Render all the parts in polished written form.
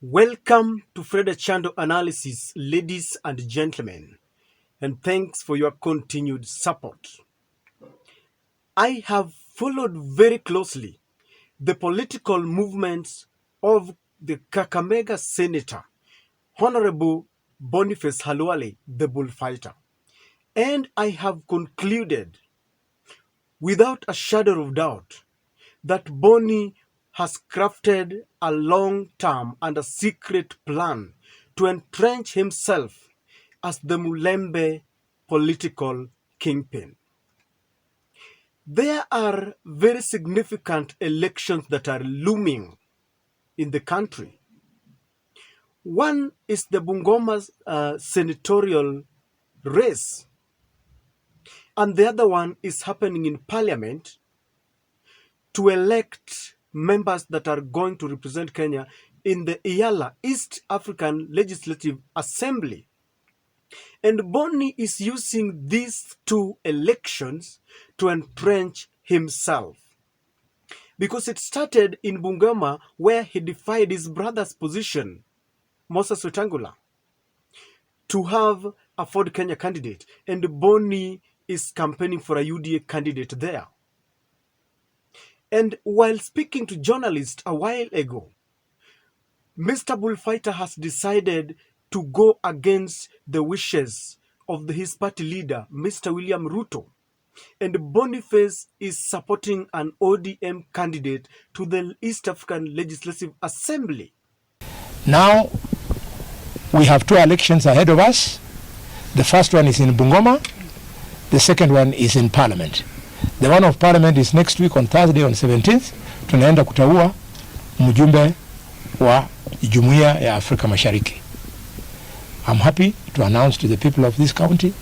Welcome to Fred Chando Analysis, ladies and gentlemen, and thanks for your continued support. I have followed very closely the political movements of the Kakamega Senator, Honorable Boniface Halwale, the bullfighter, and I have concluded, without a shadow of doubt, that Bony has crafted a long-term and a secret plan to entrench himself as the Mulembe political kingpin. There are very significant elections that are looming in the country. One is the Bungoma's senatorial race, and the other one is happening in parliament to elect members that are going to represent Kenya in the IALA, East African Legislative Assembly. And Bony is using these two elections to entrench himself. Because it started in Bungoma, where he defied his brother's position, Moses Wetangula, to have a Ford Kenya candidate. And Bony is campaigning for a UDA candidate there. And while speaking to journalists a while ago, Mr. Bullfighter has decided to go against the wishes of his party leader, Mr. William Ruto. And Boniface is supporting an ODM candidate to the East African Legislative Assembly. Now, we have two elections ahead of us. The first one is in Bungoma. The second one is in Parliament. The one of Parliament is next week on Thursday on 17th. Tunaenda kutaua mjumbe wa Jumuiya ya Afrika Mashariki. I'm happy to announce to the people of this county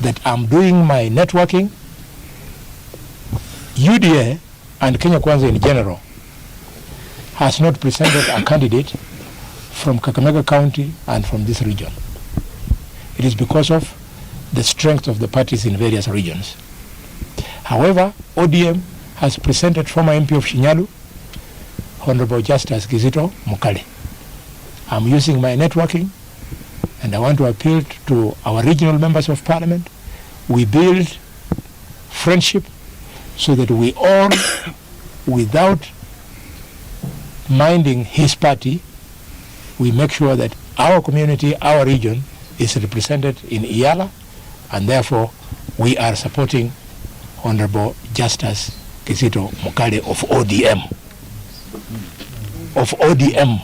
that I'm doing my networking. UDA and Kenya Kwanza in general has not presented a candidate from Kakamega County and from this region. It is because of the strength of the parties in various regions. However, ODM has presented former MP of Shinyalu, Honorable Justice Kizito Mukale. I'm using my networking, and I want to appeal to our regional members of parliament. We build friendship so that we all, without minding his party, we make sure that our community, our region, is represented in IALA, and therefore we are supporting Honorable Justice Kizito Mukale of ODM. Of ODM.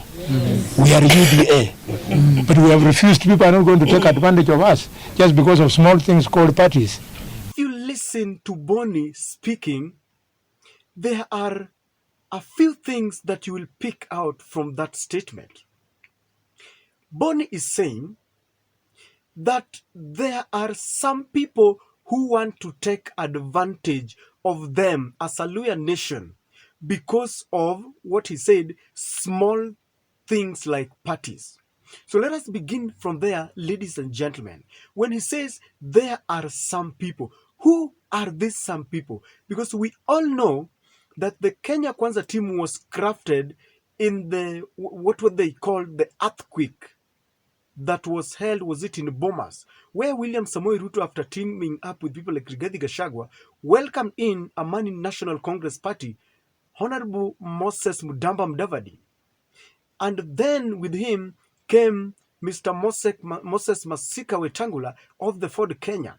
We are UDA. But we have refused. People are not going to take advantage of us just because of small things called parties. If you listen to Bony speaking, there are a few things that you will pick out from that statement. Bony is saying that there are some people who want to take advantage of them as a Luhya nation because of what he said, small things like parties. So let us begin from there, ladies and gentlemen. When he says there are some people, who are these some people? Because we all know that the Kenya Kwanza team was crafted in the, what were they called, the earthquake that was held, was it in Bomas, where William Samoei Ruto, after teaming up with people like Rigathi Gachagua, welcomed in a man in National Congress Party, Honorable Moses Mudamba Mudavadi. And then with him came Mr. Moses Masika Wetangula of the Ford Kenya.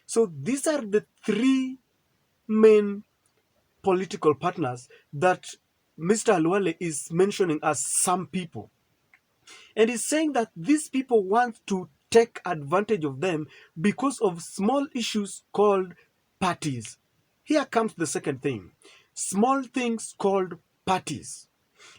So these are the three main political partners that Mr. Halwale is mentioning as some people. And he's saying that these people want to take advantage of them because of small issues called parties. Here comes the second thing. Small things called parties.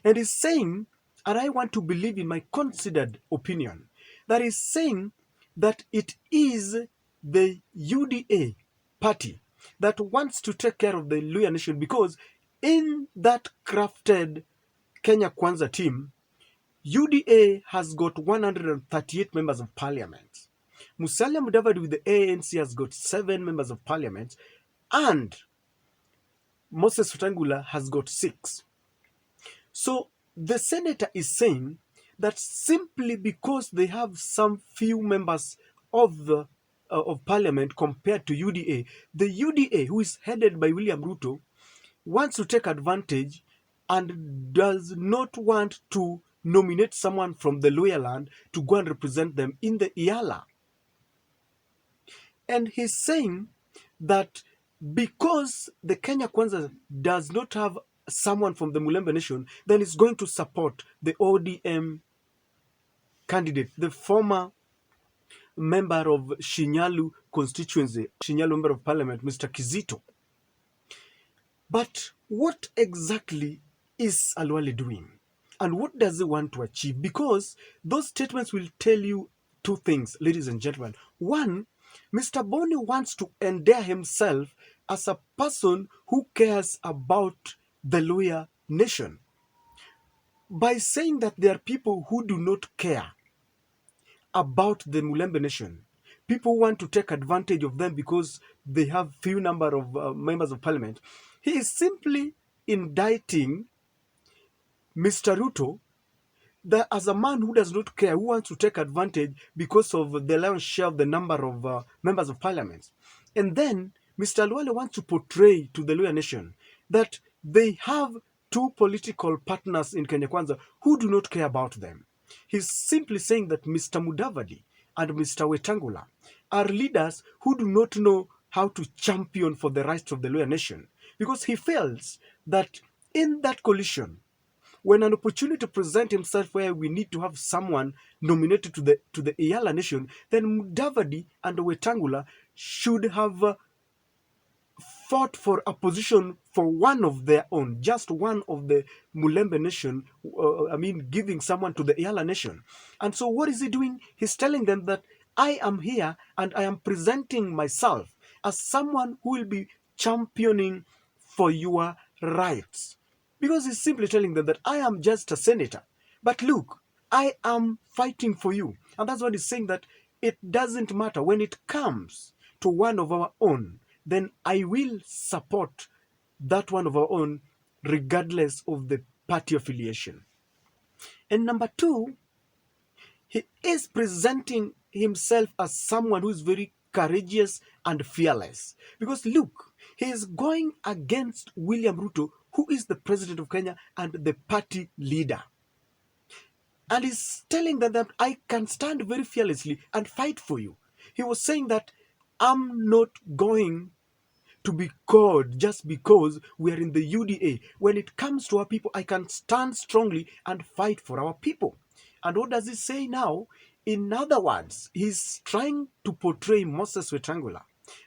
And he's saying, and I want to believe in my considered opinion, that he's saying that it is the UDA party that wants to take care of the Luhya nation, because in that crafted Kenya Kwanza team, UDA has got 138 members of parliament. Musalia Mudavadi with the ANC has got 7 members of parliament, and Moses Wetangula has got 6. So the senator is saying that simply because they have some few members of parliament compared to UDA, the UDA, who is headed by William Ruto, wants to take advantage and does not want to nominate someone from the lower land to go and represent them in the IALA. And he's saying that because the Kenya Kwanza does not have someone from the Mulembe Nation, then it's going to support the ODM candidate, the former member of Shinyalu constituency, Shinyalu member of parliament, Mr. Kizito. But what exactly is Halwale doing? And what does he want to achieve? Because those statements will tell you two things, ladies and gentlemen. One, Mr. Bony wants to endear himself as a person who cares about the Luhya nation by saying that there are people who do not care about the Mulembe nation. People want to take advantage of them because they have few number of members of parliament. He is simply indicting Mr. Ruto that as a man who does not care, who wants to take advantage because of the lion's share of the number of members of parliament. And then Mr. Halwale wants to portray to the Luhya nation that they have two political partners in Kenya Kwanza who do not care about them. He's simply saying that Mr. Mudavadi and Mr. Wetangula are leaders who do not know how to champion for the rights of the Luhya nation, because he feels that in that coalition, when an opportunity presents himself where we need to have someone nominated to the Iyala nation, then Mudavadi and Wetangula should have fought for a position for one of their own, just one of the Mulembe nation, giving someone to the Iyala nation. And so what is he doing? He's telling them that I am here and I am presenting myself as someone who will be championing for your rights. Because he's simply telling them that I am just a senator. But look, I am fighting for you. And that's what he's saying, that it doesn't matter. When it comes to one of our own, then I will support that one of our own regardless of the party affiliation. And number two, he is presenting himself as someone who is very courageous and fearless. Because look, he is going against William Ruto, who is the president of Kenya and the party leader. And he's telling them that I can stand very fearlessly and fight for you. He was saying that I'm not going to be called just because we are in the UDA. When it comes to our people, I can stand strongly and fight for our people. And what does he say now? In other words, he's trying to portray Moses Wetangula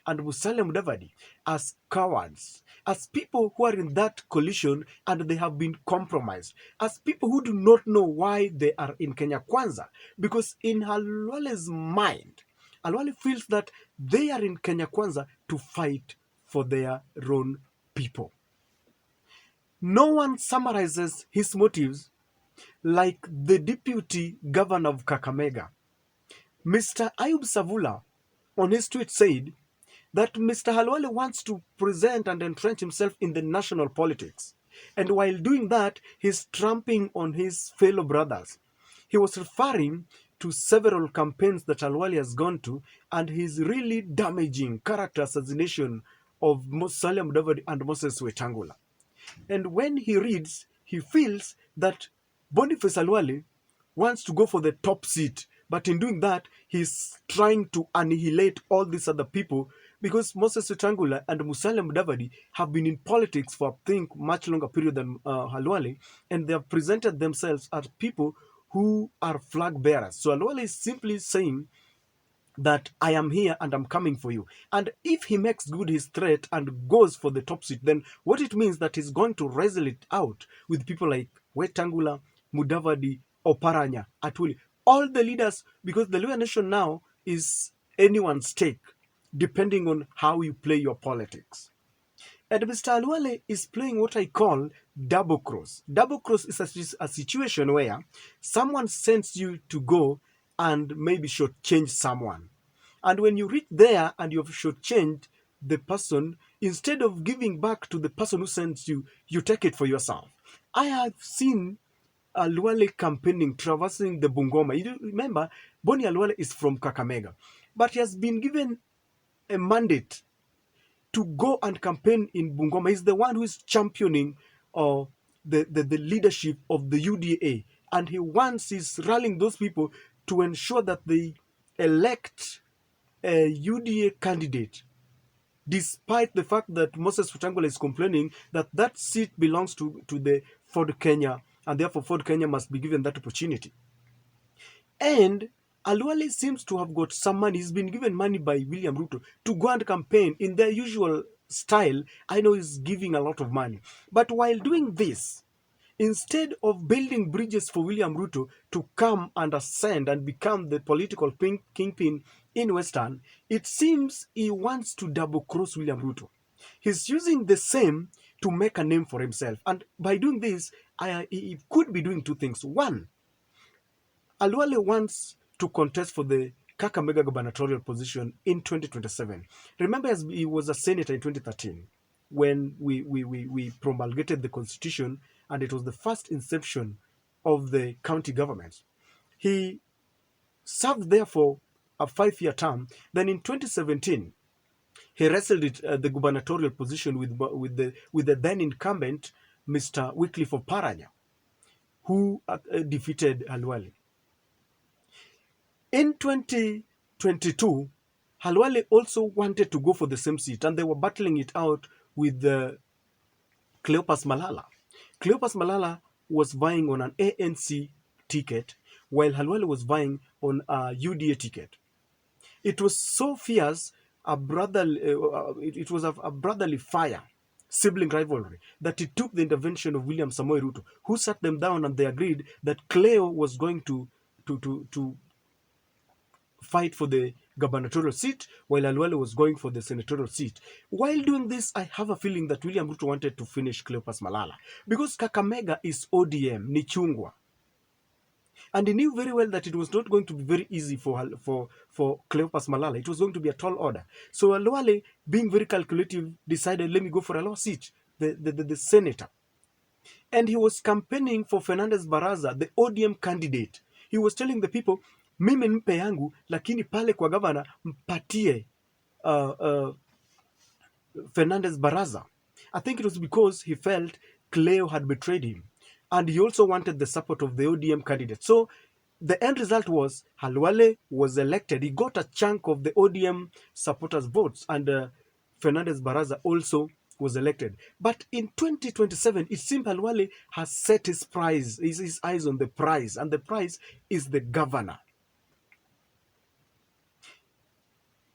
and Musalia Mudavadi as cowards, as people who are in that coalition and they have been compromised, as people who do not know why they are in Kenya Kwanza. Because in Halwale's mind, Halwale feels that they are in Kenya Kwanza to fight for their own people. No one summarizes his motives like the deputy governor of Kakamega. Mr. Ayub Savula on his tweet said that Mr. Halwale wants to present and entrench himself in the national politics. And while doing that, he's tramping on his fellow brothers. He was referring to several campaigns that Halwale has gone to, and he's really damaging character assassination of Musalia Mudavadi and Moses Wetangula. And when he reads, he feels that Boniface Halwale wants to go for the top seat. But in doing that, he's trying to annihilate all these other people, because Moses Wetangula and Musalia Mudavadi have been in politics for, I think, much longer period than Halwale, and they have presented themselves as people who are flag bearers. So Halwale is simply saying that I am here and I'm coming for you. And if he makes good his threat and goes for the top seat, then what it means that he's going to wrestle it out with people like Wetangula, Mudavadi, Oparanya, Atuli, all the leaders, because the Luhya nation now is anyone's stake, depending on how you play your politics. And Mr. Halwale is playing what I call double cross. Double cross is a situation where someone sends you to go and maybe shortchange someone. And when you reach there and you've shortchanged the person, instead of giving back to the person who sends you, you take it for yourself. I have seen Halwale campaigning, traversing the Bungoma. You remember, Bony Halwale is from Kakamega, but he has been given a mandate to go and campaign in Bungoma. He's the one who is championing the leadership of the UDA, and he's rallying those people to ensure that they elect a UDA candidate, despite the fact that Moses Wetangula is complaining that that seat belongs to the Ford Kenya, and therefore Ford Kenya must be given that opportunity. And Halwale seems to have got some money. He's been given money by William Ruto to go and campaign in their usual style. I know he's giving a lot of money. But while doing this, instead of building bridges for William Ruto to come and ascend and become the political kingpin in Western, it seems he wants to double cross William Ruto. He's using the same to make a name for himself. And by doing this, he could be doing two things. One, Halwale wants to contest for the Kakamega gubernatorial position in 2027. Remember, as he was a senator in 2013 when we promulgated the constitution, and it was the first inception of the county government. He served there for a 5-year term. Then in 2017, he wrestled the gubernatorial position with the then incumbent Mr. Wycliffe Oparanya, who defeated Halwale. In 2022, Halwale also wanted to go for the same seat, and they were battling it out with Cleopas Malala. Cleopas Malala was vying on an ANC ticket, while Halwale was vying on a UDA ticket. It was so fierce, it was a brotherly fire, sibling rivalry, that it took the intervention of William Samoei Ruto, who sat them down and they agreed that Cleo was going to fight for the gubernatorial seat, while Halwale was going for the senatorial seat. While doing this, I have a feeling that William Ruto wanted to finish Cleopas Malala, because Kakamega is ODM, ni chungwa. And he knew very well that it was not going to be very easy for Cleopas Malala. It was going to be a tall order. So Halwale, being very calculative, decided, let me go for a lower seat, the senator. And he was campaigning for Fernandez Baraza, the ODM candidate. He was telling the people, mimi mpe yangu, lakini pale kwa gavana mpatie Fernandez Baraza. I think it was because he felt Cleo had betrayed him. And he also wanted the support of the ODM candidate. So the end result was Halwale was elected. He got a chunk of the ODM supporters' votes, and Fernandez Baraza also was elected. But in 2027, it seems Halwale has set his eyes on the prize, and the prize is the governor.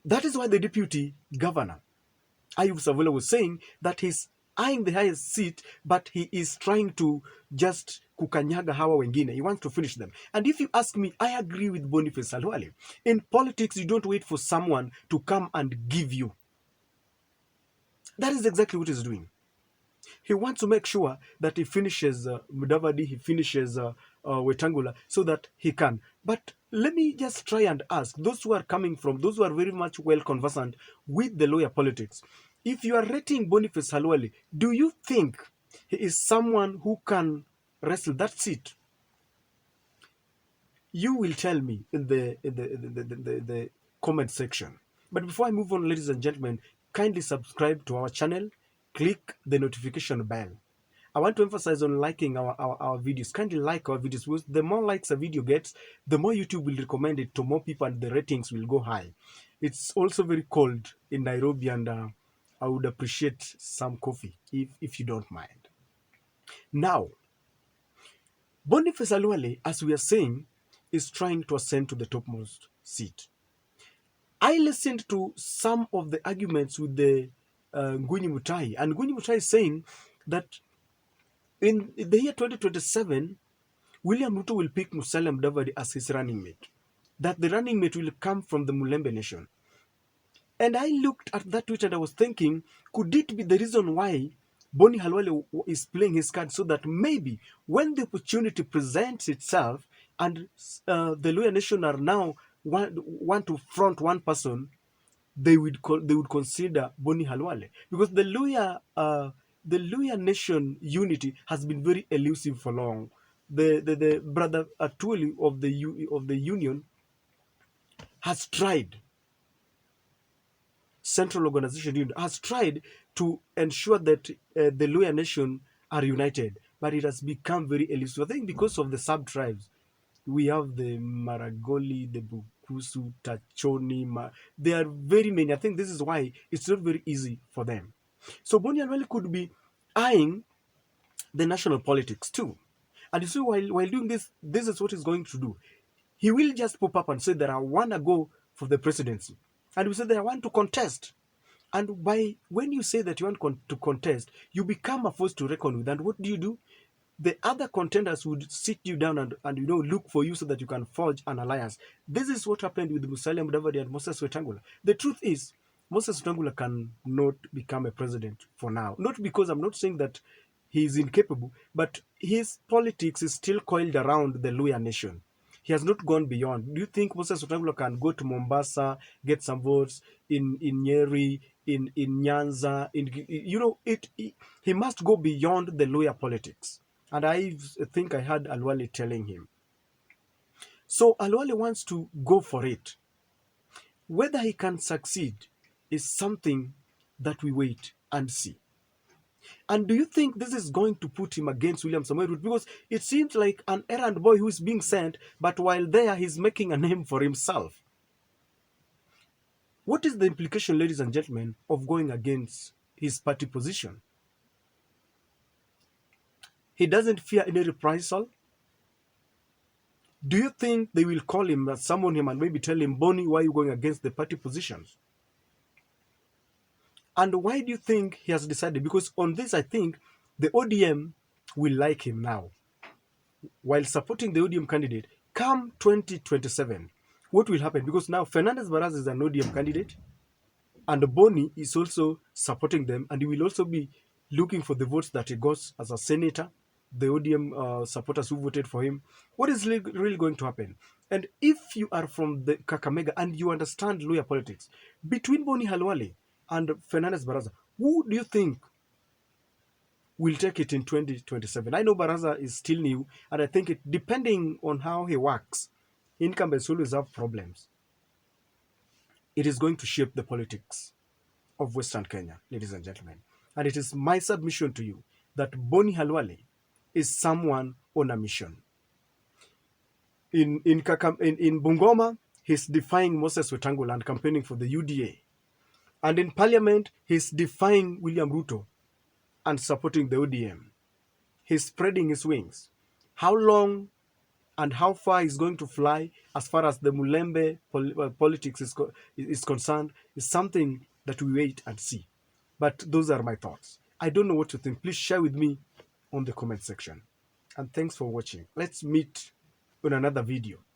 That is why the deputy governor, Ayub Savula, was saying that he's eyeing the highest seat, but he is trying to just kukanyaga hawa wengine. He wants to finish them. And if you ask me, I agree with Boniface Halwale. In politics, you don't wait for someone to come and give you. That is exactly what he's doing. He wants to make sure that he finishes Mudavadi, he finishes Wetangula, so that he can. But let me just try and ask those who are very much well conversant with the lawyer politics. If you are rating Boniface Halwale, do you think he is someone who can wrestle that seat? You will tell me in the comment section. But before I move on, ladies and gentlemen, kindly subscribe to our channel, click the notification bell. I want to emphasize on liking our videos. Kindly like our videos, because the more likes a video gets, the more YouTube will recommend it to more people and the ratings will go high. It's also very cold in Nairobi, and I would appreciate some coffee if you don't mind. Now, Boniface Halwale, as we are saying, is trying to ascend to the topmost seat. I listened to some of the arguments with the Ngunyi Mutai, and Ngunyi Mutai is saying that in the year 2027, William Ruto will pick Musalia Mudavadi as his running mate. That the running mate will come from the Mulembe Nation. And I looked at that tweet and I was thinking, could it be the reason why Bony Halwale is playing his card, so that maybe when the opportunity presents itself and the Luya Nation are now want to front one person, they would consider Bony Halwale, because the Luya Nation unity has been very elusive for long. the brother Atuli of the union has tried, Central Organization Union has tried to ensure that the Luya nation are united, but it has become very elusive. I think because of the sub tribes, we have the Maragoli, the Bukusu, Tachoni. There are very many. I think this is why it's not very easy for them. So Bony Halwale could be eyeing the national politics too. And you see, while doing this, this is what he's going to do. He will just pop up and say that I want to go for the presidency. And we say that I want to contest. And when you say that you want to contest, you become a force to reckon with. And what do? The other contenders would sit you down and look for you so that you can forge an alliance. This is what happened with Musalia Mudavadi and Moses Wetangula. The truth is, Moses Wetangula cannot become a president for now. Not because I'm not saying that he is incapable, but his politics is still coiled around the Luya nation. He has not gone beyond. Do you think Moses Wetangula can go to Mombasa, get some votes in Nyeri, in Nyanza? He must go beyond the Luya politics. And I think I heard Halwale telling him. So Halwale wants to go for it. Whether he can succeed is something that we wait and see. And do you think this is going to put him against William Samoei Ruto? Because it seems like an errand boy who is being sent, but while there, he's making a name for himself. What is the implication, ladies and gentlemen, of going against his party position? He doesn't fear any reprisal. Do you think they will call him, summon him, and maybe tell him, Bony, why are you going against the party positions? And why do you think he has decided? Because on this, I think the ODM will like him now. While supporting the ODM candidate, come 2027, what will happen? Because now Fernandez Barras is an ODM candidate, and Bony is also supporting them, and he will also be looking for the votes that he got as a senator, the ODM supporters who voted for him. What is really going to happen? And if you are from the Kakamega and you understand Luya politics, between Bony Halwale and Fernandez Barraza, who do you think will take it in 2027? I know Barraza is still new, and I think depending on how he works, incumbents always have problems. It is going to shape the politics of Western Kenya, ladies and gentlemen. And it is my submission to you that Bony Halwale is someone on a mission. In Bungoma, he's defying Moses Wetangula and campaigning for the UDA. And in Parliament, he's defying William Ruto and supporting the ODM. He's spreading his wings. How long and how far he's going to fly as far as the Mulembe politics is concerned is something that we wait and see. But those are my thoughts. I don't know what you think. Please share with me on the comment section. And thanks for watching. Let's meet on another video.